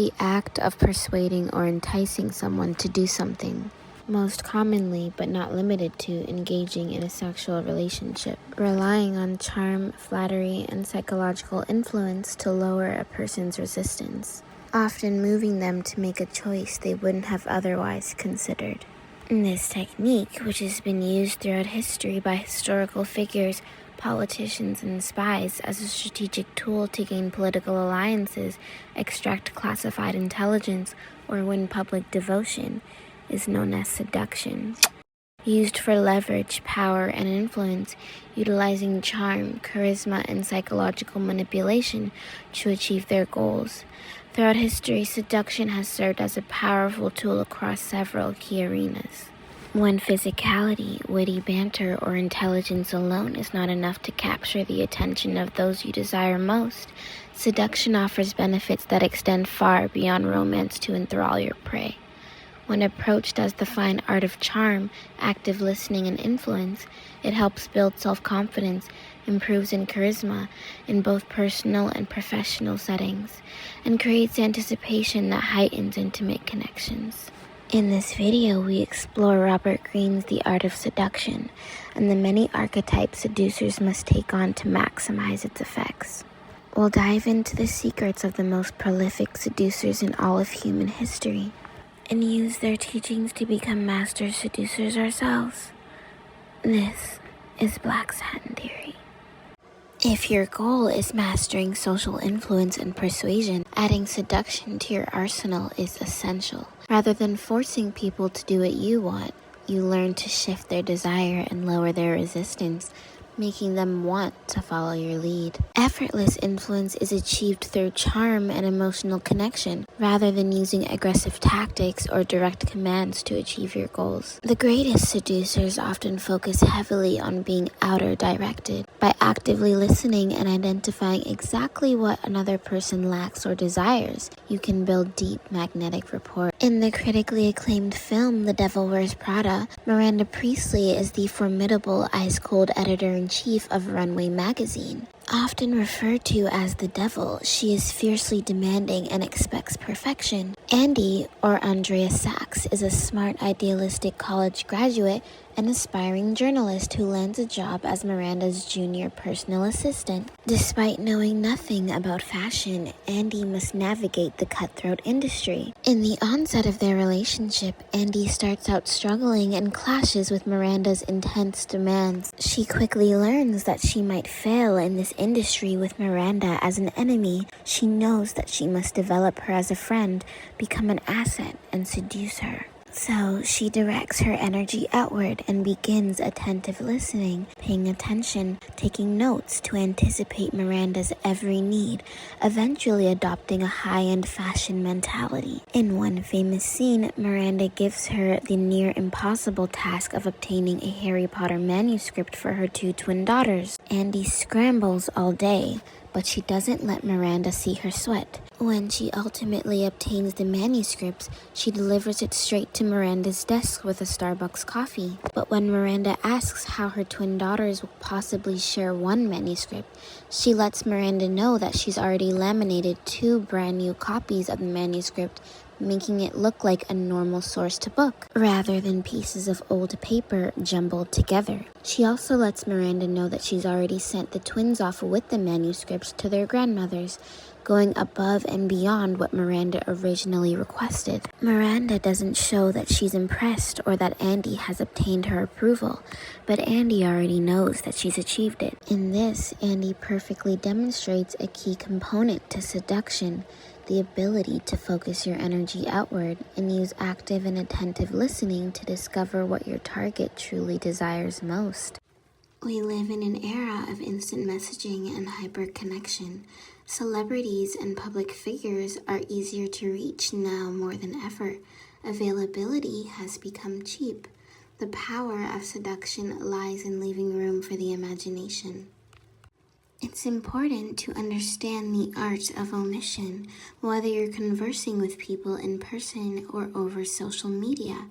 the act of persuading or enticing someone to do something. Most commonly, but not limited to, engaging in a sexual relationship, relying on charm, flattery, and psychological influence to lower a person's resistance, often moving them to make a choice they wouldn't have otherwise considered. This technique, which has been used throughout history by historical figures, politicians, and spies as a strategic tool to gain political alliances, extract classified intelligence, or win public devotion, is known as seduction. Used for leverage, power, and influence, utilizing charm, charisma, and psychological manipulation to achieve their goals. Throughout history, seduction has served as a powerful tool across several key arenas. When physicality, witty banter, or intelligence alone is not enough to capture the attention of those you desire most, seduction offers benefits that extend far beyond romance to enthrall your prey. When approached as the fine art of charm, active listening, and influence, it helps build self-confidence, improves in charisma in both personal and professional settings, and creates anticipation that heightens intimate connections. In this video, we explore Robert Greene's The Art of Seduction and the many archetypes seducers must take on to maximize its effects. We'll dive into the secrets of the most prolific seducers in all of human history, and use their teachings to become master seducers ourselves. This is Black Satin Theory. If your goal is mastering social influence and persuasion, adding seduction to your arsenal is essential. Rather than forcing people to do what you want, you learn to shift their desire and lower their resistance, making them want to follow your lead. Effortless influence is achieved through charm and emotional connection, rather than using aggressive tactics or direct commands to achieve your goals. The greatest seducers often focus heavily on being outer directed. By actively listening and identifying exactly what another person lacks or desires, you can build deep magnetic rapport. In the critically acclaimed film The Devil Wears Prada, Miranda Priestly is the formidable ice-cold editor-in-chief of Runway magazine. Often referred to as the devil, she is fiercely demanding and expects perfection. Andy, or Andrea Sachs, is a smart, idealistic college graduate and aspiring journalist who lands a job as Miranda's junior personal assistant. Despite knowing nothing about fashion, Andy must navigate the cutthroat industry. In the onset of their relationship, Andy starts out struggling and clashes with Miranda's intense demands. She quickly learns that she might fail in this industry with Miranda as an enemy. She knows that she must develop her as a friend, become an asset, and seduce her. So she directs her energy outward and begins attentive listening, paying attention, taking notes to anticipate Miranda's every need, eventually adopting a high-end fashion mentality. In one famous scene, Miranda gives her the near impossible task of obtaining a Harry Potter manuscript for her 2 twin daughters. Andy scrambles all day, but she doesn't let Miranda see her sweat. When she ultimately obtains the manuscripts, she delivers it straight to Miranda's desk with a Starbucks coffee. But when Miranda asks how her twin daughters will possibly share one manuscript, she lets Miranda know that she's already laminated 2 brand new copies of the manuscript, making it look like a normal source to book, rather than pieces of old paper jumbled together. She also lets Miranda know that she's already sent the twins off with the manuscripts to their grandmothers, going above and beyond what Miranda originally requested. Miranda doesn't show that she's impressed or that Andy has obtained her approval, but Andy already knows that she's achieved it. In this, Andy perfectly demonstrates a key component to seduction: the ability to focus your energy outward and use active and attentive listening to discover what your target truly desires most. We live in an era of instant messaging and hyper-connection. Celebrities and public figures are easier to reach now more than ever. Availability has become cheap. The power of seduction lies in leaving room for the imagination. It's important to understand the art of omission, whether you're conversing with people in person or over social media.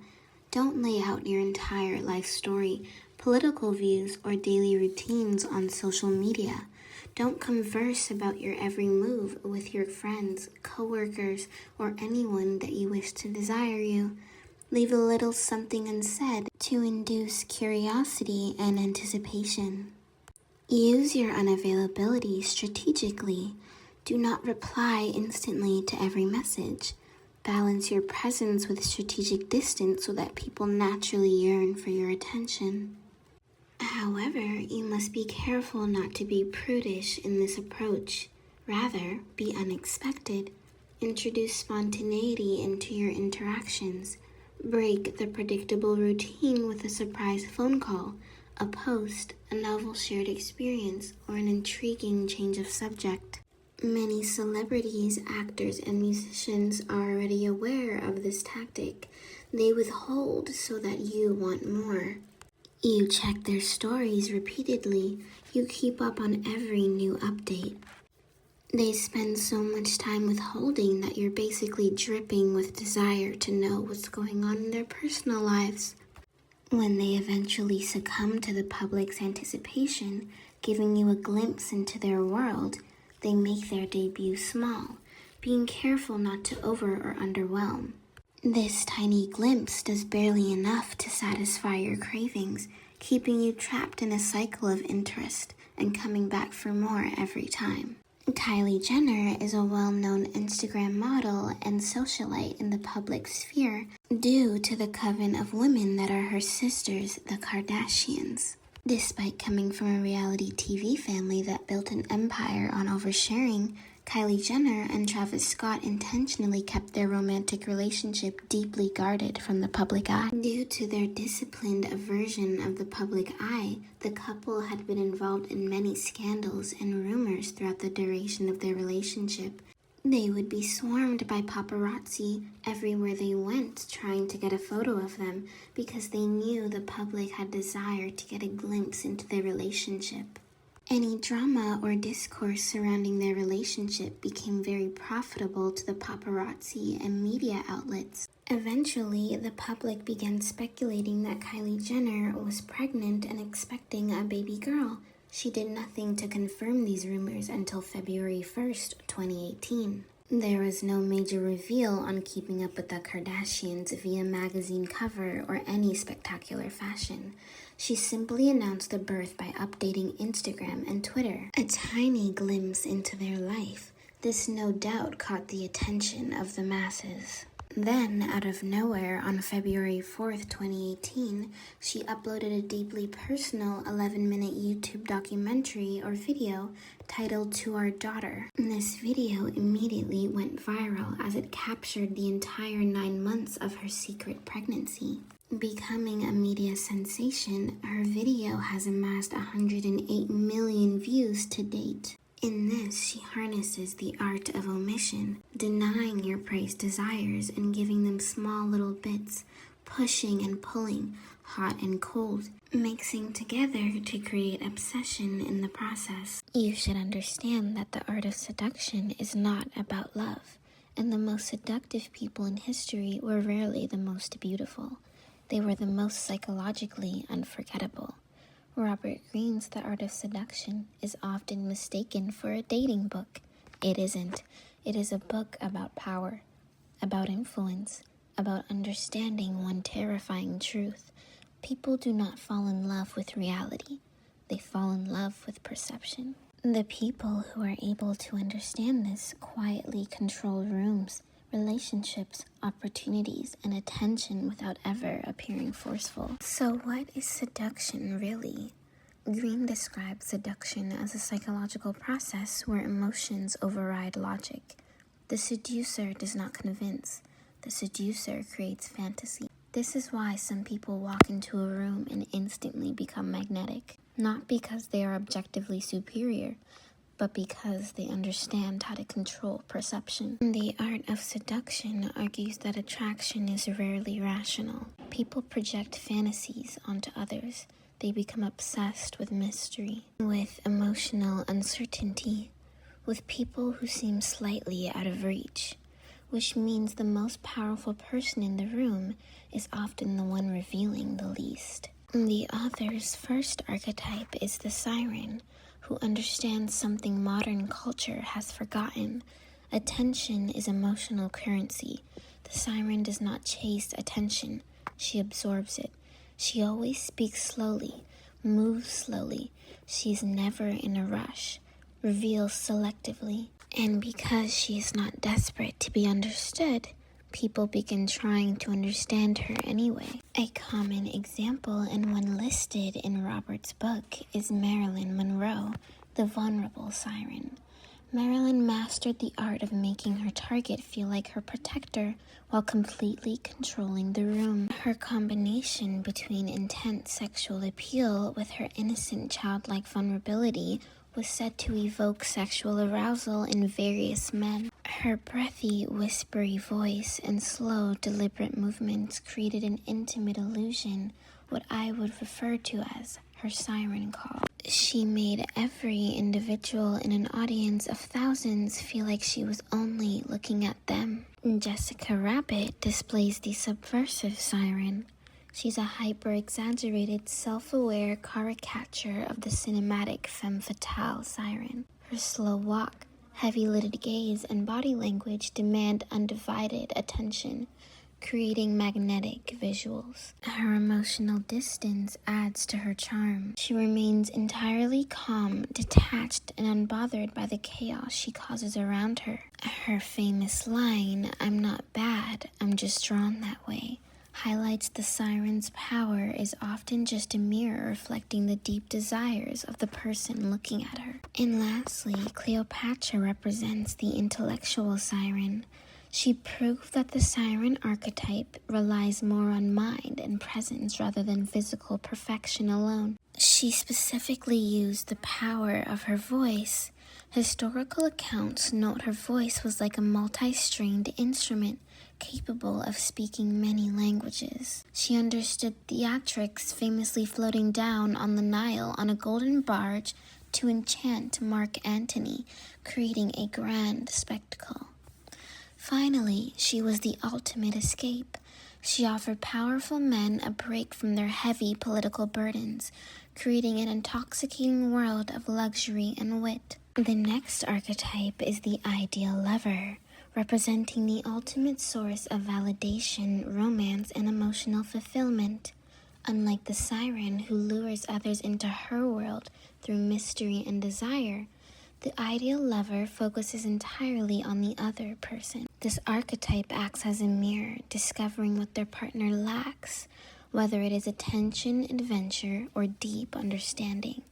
Don't lay out your entire life story, political views, or daily routines on social media. Don't converse about your every move with your friends, coworkers, or anyone that you wish to desire you. Leave a little something unsaid to induce curiosity and anticipation. Use your unavailability strategically. Do not reply instantly to every message. Balance your presence with strategic distance so that people naturally yearn for your attention. However, you must be careful not to be prudish in this approach. Rather, be unexpected. Introduce spontaneity into your interactions. Break the predictable routine with a surprise phone call, a post, a novel shared experience, or an intriguing change of subject. Many celebrities, actors, and musicians are already aware of this tactic. They withhold so that you want more. You check their stories repeatedly. You keep up on every new update. They spend so much time withholding that you're basically dripping with desire to know what's going on in their personal lives. When they eventually succumb to the public's anticipation, giving you a glimpse into their world, they make their debut small, being careful not to over or underwhelm. This tiny glimpse does barely enough to satisfy your cravings, keeping you trapped in a cycle of interest and coming back for more every time. Kylie Jenner is a well-known Instagram model and socialite in the public sphere due to the coven of women that are her sisters, the Kardashians. Despite coming from a reality TV family that built an empire on oversharing, Kylie Jenner and Travis Scott intentionally kept their romantic relationship deeply guarded from the public eye. Due to their disciplined aversion of the public eye, the couple had been involved in many scandals and rumors throughout the duration of their relationship. They would be swarmed by paparazzi everywhere they went trying to get a photo of them because they knew the public had desire to get a glimpse into their relationship. Any drama or discourse surrounding their relationship became very profitable to the paparazzi and media outlets. Eventually, the public began speculating that Kylie Jenner was pregnant and expecting a baby girl. She did nothing to confirm these rumors until February 1st, 2018. There was no major reveal on Keeping Up with the Kardashians via magazine cover or any spectacular fashion. She simply announced the birth by updating Instagram and Twitter. A tiny glimpse into their life. This no doubt caught the attention of the masses. Then, out of nowhere, on February 4th, 2018, she uploaded a deeply personal 11-minute YouTube documentary or video titled To Our Daughter. This video immediately went viral as it captured the entire 9 months of her secret pregnancy. Becoming a media sensation, her video has amassed 108 million views to date. In this, she harnesses the art of omission, denying your praised desires and giving them small little bits, pushing and pulling, hot and cold, mixing together to create obsession in the process. You should understand that the art of seduction is not about love, and the most seductive people in history were rarely the most beautiful. They were the most psychologically unforgettable. Robert Greene's The Art of Seduction is often mistaken for a dating book. It isn't. It is a book about power, about influence, about understanding one terrifying truth. People do not fall in love with reality. They fall in love with perception. The people who are able to understand this quietly control rooms, relationships, opportunities, and attention without ever appearing forceful. So what is seduction really? Greene describes seduction as a psychological process where emotions override logic. The seducer does not convince. The seducer creates fantasy. This is why some people walk into a room and instantly become magnetic, not because they are objectively superior, but because they understand how to control perception. The art of seduction argues that attraction is rarely rational. People project fantasies onto others. They become obsessed with mystery, with emotional uncertainty, with people who seem slightly out of reach, which means the most powerful person in the room is often the one revealing the least. The author's first archetype is the siren, who understands something modern culture has forgotten. Attention is emotional currency. The siren does not chase attention. She absorbs it. She always speaks slowly, moves slowly. She is never in a rush, reveals selectively. And because she is not desperate to be understood, people begin trying to understand her anyway. A common example, and one listed in Robert's book, is Marilyn Monroe, the vulnerable siren. Marilyn mastered the art of making her target feel like her protector while completely controlling the room. Her combination between intense sexual appeal with her innocent childlike vulnerability was said to evoke sexual arousal in various men. Her breathy, whispery voice and slow, deliberate movements created an intimate illusion, what I would refer to as her siren call. She made every individual in an audience of thousands feel like she was only looking at them. Jessica Rabbit displays the subversive siren. She's a hyper-exaggerated, self-aware caricature of the cinematic femme fatale siren. Her slow walk, heavy-lidded gaze, and body language demand undivided attention, creating magnetic visuals. Her emotional distance adds to her charm. She remains entirely calm, detached, and unbothered by the chaos she causes around her. Her famous line, "I'm not bad, I'm just drawn that way," highlights the siren's power is often just a mirror reflecting the deep desires of the person looking at her. And lastly, Cleopatra represents the intellectual siren. She proved that the siren archetype relies more on mind and presence rather than physical perfection alone. She specifically used the power of her voice. Historical accounts note her voice was like a multi-stringed instrument, capable of speaking many languages. She understood theatrics, famously floating down on the Nile on a golden barge to enchant Mark Antony, creating a grand spectacle. Finally, she was the ultimate escape. She offered powerful men a break from their heavy political burdens, creating an intoxicating world of luxury and wit. The next archetype is the ideal lover, representing the ultimate source of validation, romance, and emotional fulfillment. Unlike the siren who lures others into her world through mystery and desire, the ideal lover focuses entirely on the other person. This archetype acts as a mirror, discovering what their partner lacks, whether it is attention, adventure, or deep understanding,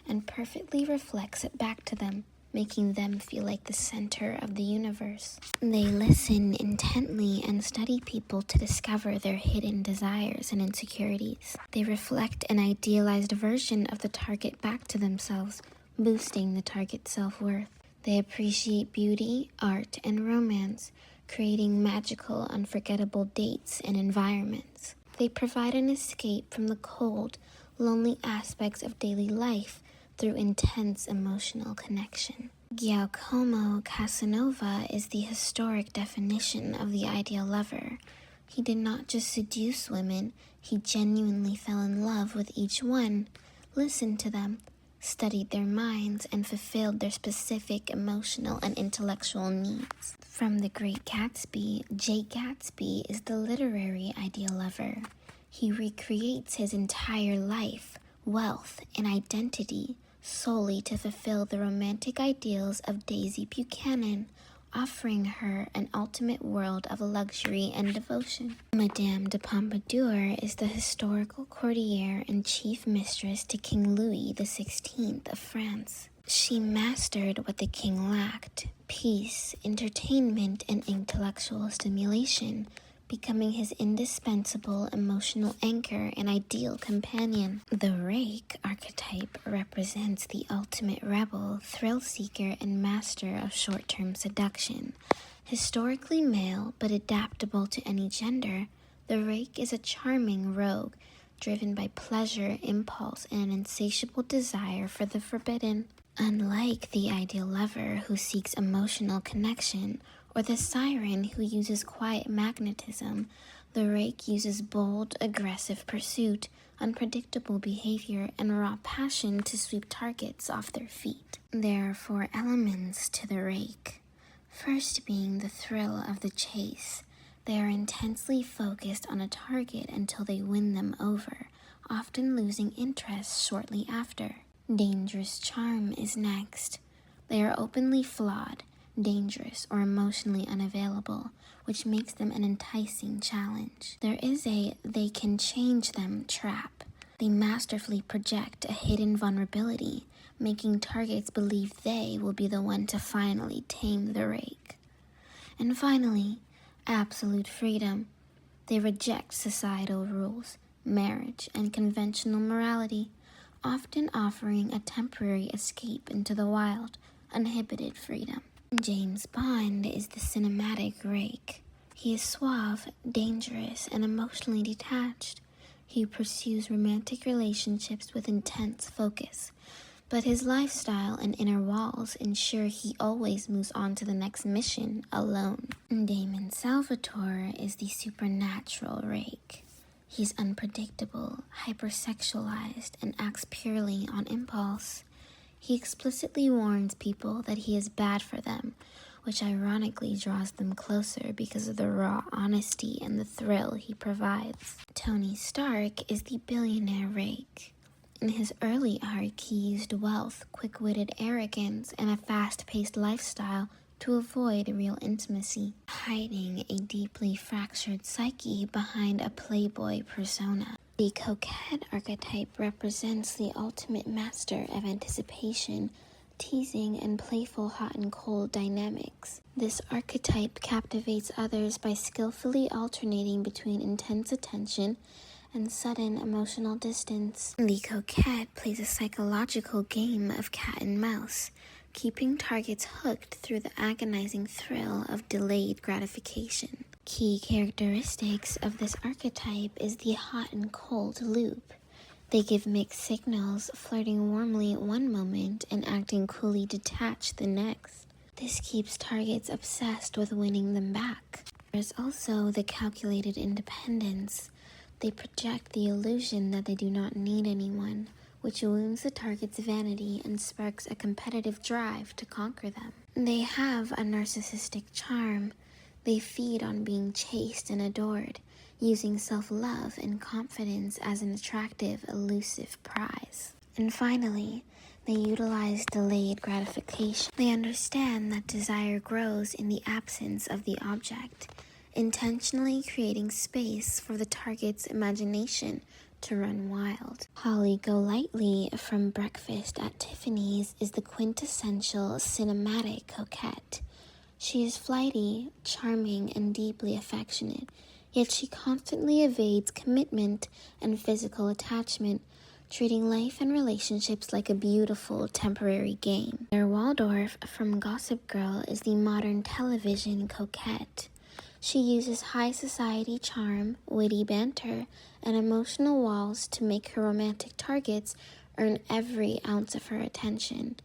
and perfectly reflects it back to them, making them feel like the center of the universe. They listen intently and study people to discover their hidden desires and insecurities. They reflect an idealized version of the target back to themselves, boosting the target's self-worth. They appreciate beauty, art, and romance, creating magical, unforgettable dates and environments. They provide an escape from the cold, lonely aspects of daily life through intense emotional connection. Giacomo Casanova is the historic definition of the ideal lover. He did not just seduce women, he genuinely fell in love with each one, listened to them, studied their minds, and fulfilled their specific emotional and intellectual needs. From The Great Gatsby, Jake Gatsby is the literary ideal lover. He recreates his entire life, wealth, and identity solely to fulfill the romantic ideals of Daisy Buchanan, offering her an ultimate world of luxury and devotion. Madame de Pompadour is the historical courtier and chief mistress to King Louis XVI of France. She mastered what the king lacked: peace, entertainment, and intellectual stimulation, becoming his indispensable emotional anchor and ideal companion. The rake archetype represents the ultimate rebel, thrill-seeker, and master of short-term seduction. Historically male but adaptable to any gender, the rake is a charming rogue, driven by pleasure, impulse, and an insatiable desire for the forbidden. Unlike the ideal lover who seeks emotional connection, or the siren who uses quiet magnetism, The rake uses bold, aggressive pursuit, unpredictable behavior, and raw passion to sweep targets off their feet. There are 4 elements to the rake. First being the thrill of the chase. They are intensely focused on a target until they win them over, often losing interest shortly after. Dangerous charm is next. They are openly flawed, dangerous, or emotionally unavailable, which makes them an enticing challenge. There is a "they can change them" trap. They masterfully project a hidden vulnerability, making targets believe they will be the one to finally tame the rake. And finally, absolute freedom. They reject societal rules, marriage, and conventional morality, often offering a temporary escape into the wild, uninhibited freedom. James Bond is the cinematic rake. He is suave, dangerous, and emotionally detached. He pursues romantic relationships with intense focus, but his lifestyle and inner walls ensure he always moves on to the next mission alone. Damon Salvatore is the supernatural rake. He's unpredictable, hypersexualized, and acts purely on impulse. He explicitly warns people that he is bad for them, which ironically draws them closer because of the raw honesty and the thrill he provides. Tony Stark is the billionaire rake. In his early arc, he used wealth, quick-witted arrogance, and a fast-paced lifestyle to avoid real intimacy, hiding a deeply fractured psyche behind a playboy persona. The coquette archetype represents the ultimate master of anticipation, teasing, and playful hot and cold dynamics. This archetype captivates others by skillfully alternating between intense attention and sudden emotional distance. The coquette plays a psychological game of cat and mouse, keeping targets hooked through the agonizing thrill of delayed gratification. Key characteristics of this archetype is the hot and cold loop. They give mixed signals, flirting warmly one moment and acting coolly detached the next. This keeps targets obsessed with winning them back. There's also the calculated independence. They project the illusion that they do not need anyone, which wounds the target's vanity and sparks a competitive drive to conquer them. They have a narcissistic charm. They feed on being chased and adored, using self-love and confidence as an attractive, elusive prize. And finally, they utilize delayed gratification. They understand that desire grows in the absence of the object, intentionally creating space for the target's imagination to run wild. Holly Golightly from Breakfast at Tiffany's is the quintessential cinematic coquette. She is flighty, charming, and deeply affectionate, yet she constantly evades commitment and physical attachment, treating life and relationships like a beautiful temporary game. Claire Waldorf from Gossip Girl is the modern television coquette. She uses high society charm, witty banter, and emotional walls to make her romantic targets earn every ounce of her attention,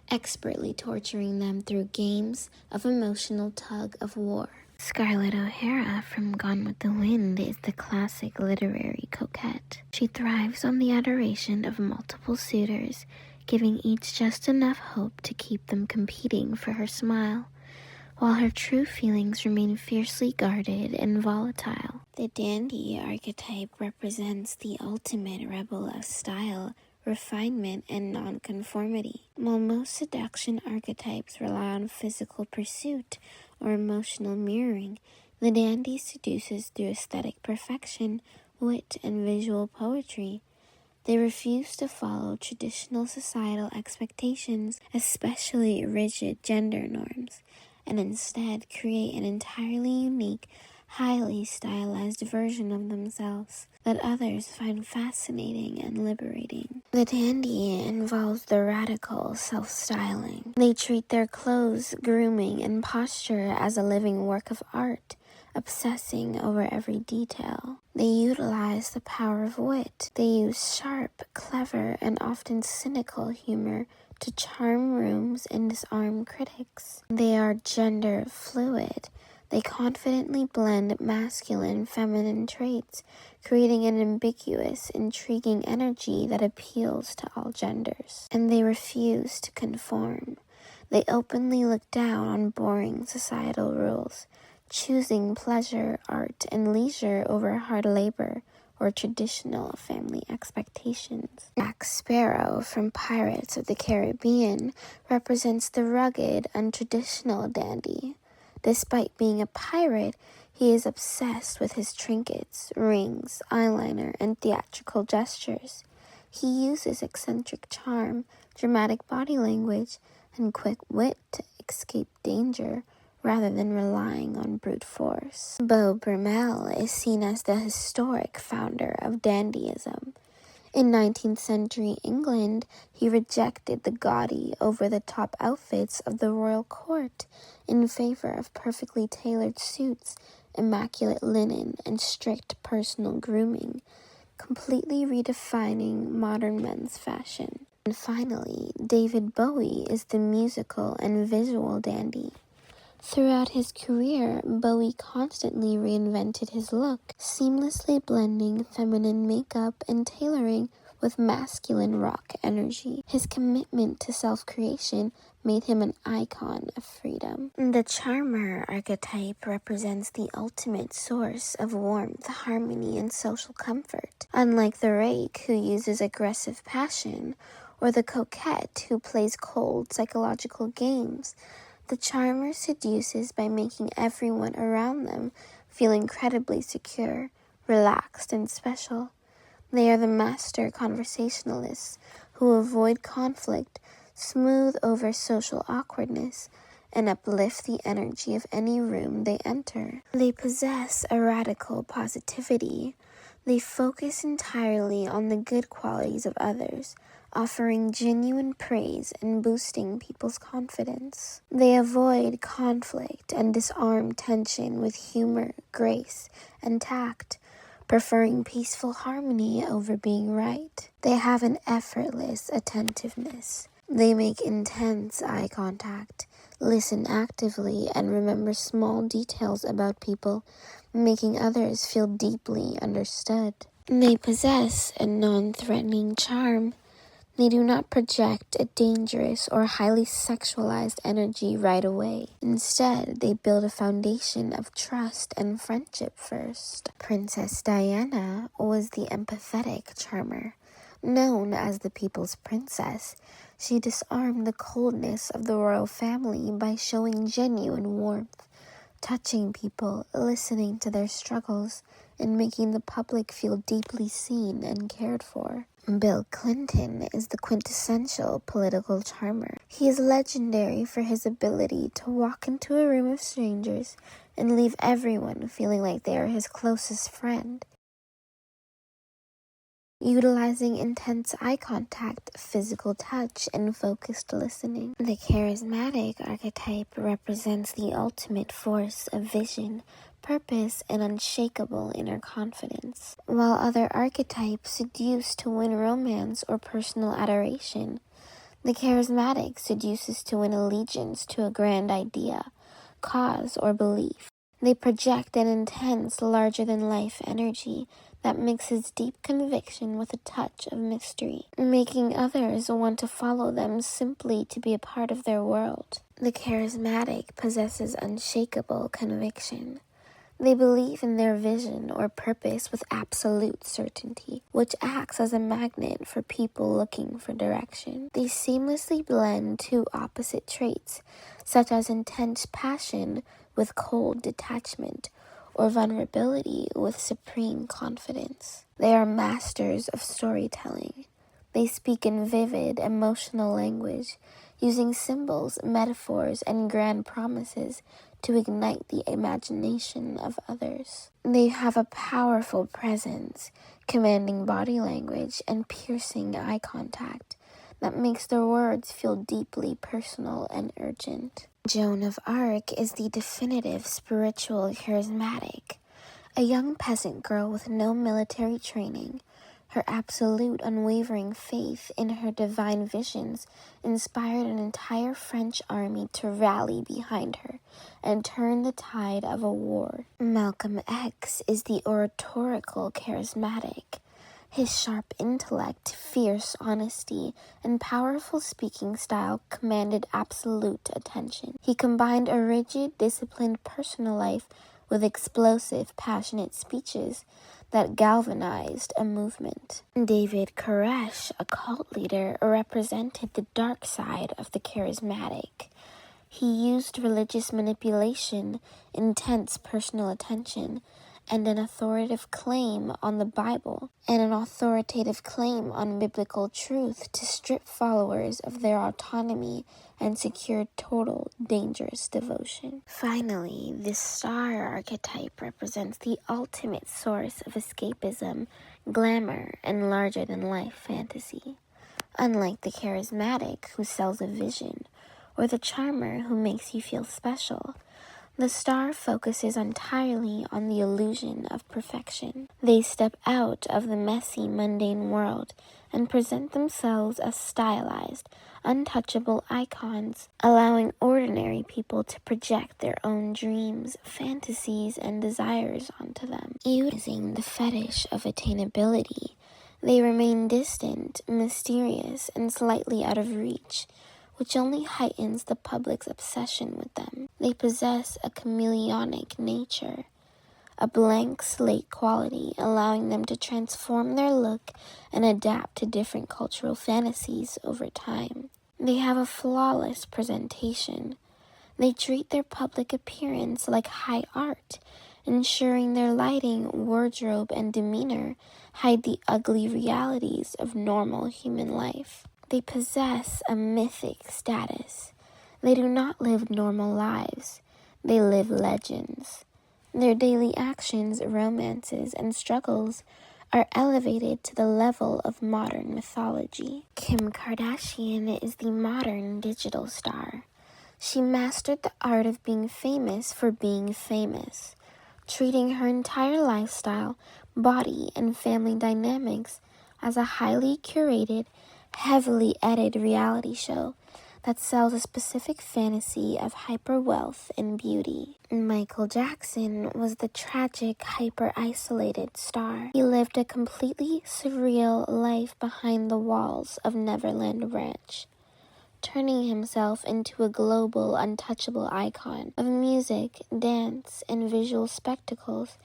expertly torturing them through games of emotional tug-of-war. Scarlett O'Hara from Gone with the Wind is the classic literary coquette. She thrives on the adoration of multiple suitors, giving each just enough hope to keep them competing for her smile, while her true feelings remain fiercely guarded and volatile. The dandy archetype represents the ultimate rebel of style, refinement, and nonconformity. While most seduction archetypes rely on physical pursuit or emotional mirroring, the dandy seduces through aesthetic perfection, wit, and visual poetry. They refuse to follow traditional societal expectations, especially rigid gender norms, and instead create an entirely unique, highly stylized version of themselves that others find fascinating and liberating. The dandy involves the radical self-styling. They treat their clothes, grooming, and posture as a living work of art, obsessing over every detail. They utilize the power of wit. They use sharp, clever, and often cynical humor to charm rooms and disarm critics. They are gender fluid. They confidently blend masculine and feminine traits, creating an ambiguous, intriguing energy that appeals to all genders. And they refuse to conform. They openly look down on boring societal rules, choosing pleasure, art, and leisure over hard labor or traditional family expectations. Jack Sparrow from Pirates of the Caribbean represents the rugged, untraditional dandy. Despite being a pirate, he is obsessed with his trinkets, rings, eyeliner, and theatrical gestures. He uses eccentric charm, dramatic body language, and quick wit to escape danger, rather than relying on brute force. Beau Brummel is seen as the historic founder of dandyism. In 19th century England, he rejected the gaudy, over-the-top outfits of the royal court in favor of perfectly tailored suits, immaculate linen, and strict personal grooming, completely redefining modern men's fashion. And finally, David Bowie is the musical and visual dandy. Throughout his career, Bowie constantly reinvented his look, seamlessly blending feminine makeup and tailoring with masculine rock energy. His commitment to self-creation made him an icon of freedom. The charmer archetype represents the ultimate source of warmth, harmony, and social comfort. Unlike the rake, who uses aggressive passion, or the coquette, who plays cold psychological games, the charmer seduces by making everyone around them feel incredibly secure, relaxed, and special. They are the master conversationalists who avoid conflict, smooth over social awkwardness, and uplift the energy of any room they enter. They possess a radical positivity. They focus entirely on the good qualities of others, offering genuine praise and boosting people's confidence. They avoid conflict and disarm tension with humor, grace, and tact, preferring peaceful harmony over being right. They have an effortless attentiveness. They make intense eye contact, listen actively, and remember small details about people, making others feel deeply understood. They possess a non-threatening charm. They do not project a dangerous or highly sexualized energy right away. Instead, they build a foundation of trust and friendship first. Princess Diana was the empathetic charmer. Known as the people's princess, she disarmed the coldness of the royal family by showing genuine warmth, touching people, listening to their struggles, and making the public feel deeply seen and cared for. Bill Clinton is the quintessential political charmer. He is legendary for his ability to walk into a room of strangers and leave everyone feeling like they are his closest friend. Utilizing intense eye contact, physical touch, and focused listening. The charismatic archetype represents the ultimate force of vision, purpose, and unshakable inner confidence. While other archetypes seduce to win romance or personal adoration, the charismatic seduces to win allegiance to a grand idea, cause, or belief. They project an intense, larger-than-life energy that mixes deep conviction with a touch of mystery, making others want to follow them simply to be a part of their world. The charismatic possesses unshakable conviction. They believe in their vision or purpose with absolute certainty, which acts as a magnet for people looking for direction. They seamlessly blend two opposite traits, such as intense passion with cold detachment, or vulnerability with supreme confidence. They are masters of storytelling. They speak in vivid, emotional language, using symbols, metaphors, and grand promises to ignite the imagination of others. They have a powerful presence, commanding body language, and piercing eye contact that makes their words feel deeply personal and urgent. Joan of Arc is the definitive spiritual charismatic. A young peasant girl with no military training, Her absolute unwavering faith in her divine visions inspired an entire French army to rally behind her and turn the tide of a war. Malcolm X is the oratorical charismatic. His sharp intellect, fierce honesty, and powerful speaking style commanded absolute attention. He combined a rigid, disciplined personal life with explosive, passionate speeches that galvanized a movement. David Koresh, a cult leader, represented the dark side of the charismatic. He used religious manipulation, intense personal attention, and an authoritative claim on the Bible, and an authoritative claim on biblical truth to strip followers of their autonomy and secure total, dangerous devotion. Finally, the star archetype represents the ultimate source of escapism, glamour, and larger-than-life fantasy. Unlike the charismatic who sells a vision, or the charmer who makes you feel special, the star focuses entirely on the illusion of perfection. They step out of the messy, mundane world and present themselves as stylized, untouchable icons, allowing ordinary people to project their own dreams, fantasies, and desires onto them. Using the fetish of attainability, they remain distant, mysterious, and slightly out of reach, which only heightens the public's obsession with them. They possess a chameleonic nature, a blank slate quality, allowing them to transform their look and adapt to different cultural fantasies over time. They have a flawless presentation. They treat their public appearance like high art, ensuring their lighting, wardrobe, and demeanor hide the ugly realities of normal human life. They possess a mythic status. They do not live normal lives. They live legends. Their daily actions, romances, and struggles are elevated to the level of modern mythology. Kim Kardashian is the modern digital star. She mastered the art of being famous for being famous, treating her entire lifestyle, body, and family dynamics as a highly curated, heavily edited reality show that sells a specific fantasy of hyper-wealth and beauty. Michael Jackson was the tragic, hyper-isolated star. He lived a completely surreal life behind the walls of Neverland Ranch, turning himself into a global, untouchable icon of music, dance, and visual spectacles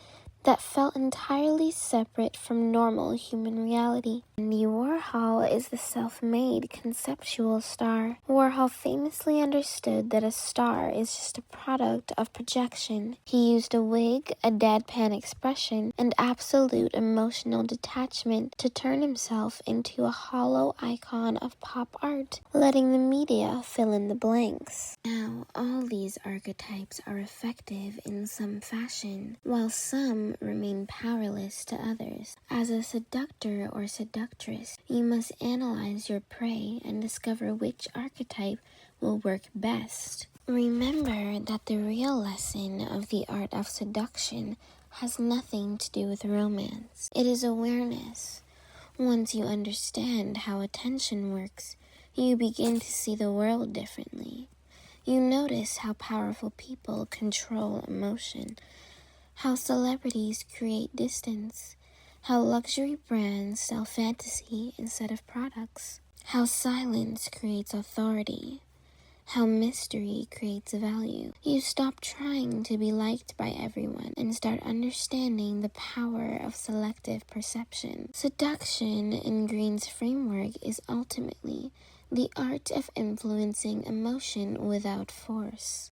that felt entirely separate from normal human reality. Andy Warhol is the self-made conceptual star. Warhol famously understood that a star is just a product of projection. He used a wig, a deadpan expression, and absolute emotional detachment to turn himself into a hollow icon of pop art, letting the media fill in the blanks. Now, all these archetypes are effective in some fashion, while some remain powerless to others. As a seductor or seductress, you must analyze your prey and discover which archetype will work best. Remember that the real lesson of the art of seduction has nothing to do with romance. It is awareness. Once you understand how attention works, you begin to see the world differently. You notice how powerful people control emotion, how celebrities create distance, how luxury brands sell fantasy instead of products, how silence creates authority, how mystery creates value. You stop trying to be liked by everyone and start understanding the power of selective perception. Seduction, in Greene's framework, is ultimately the art of influencing emotion without force.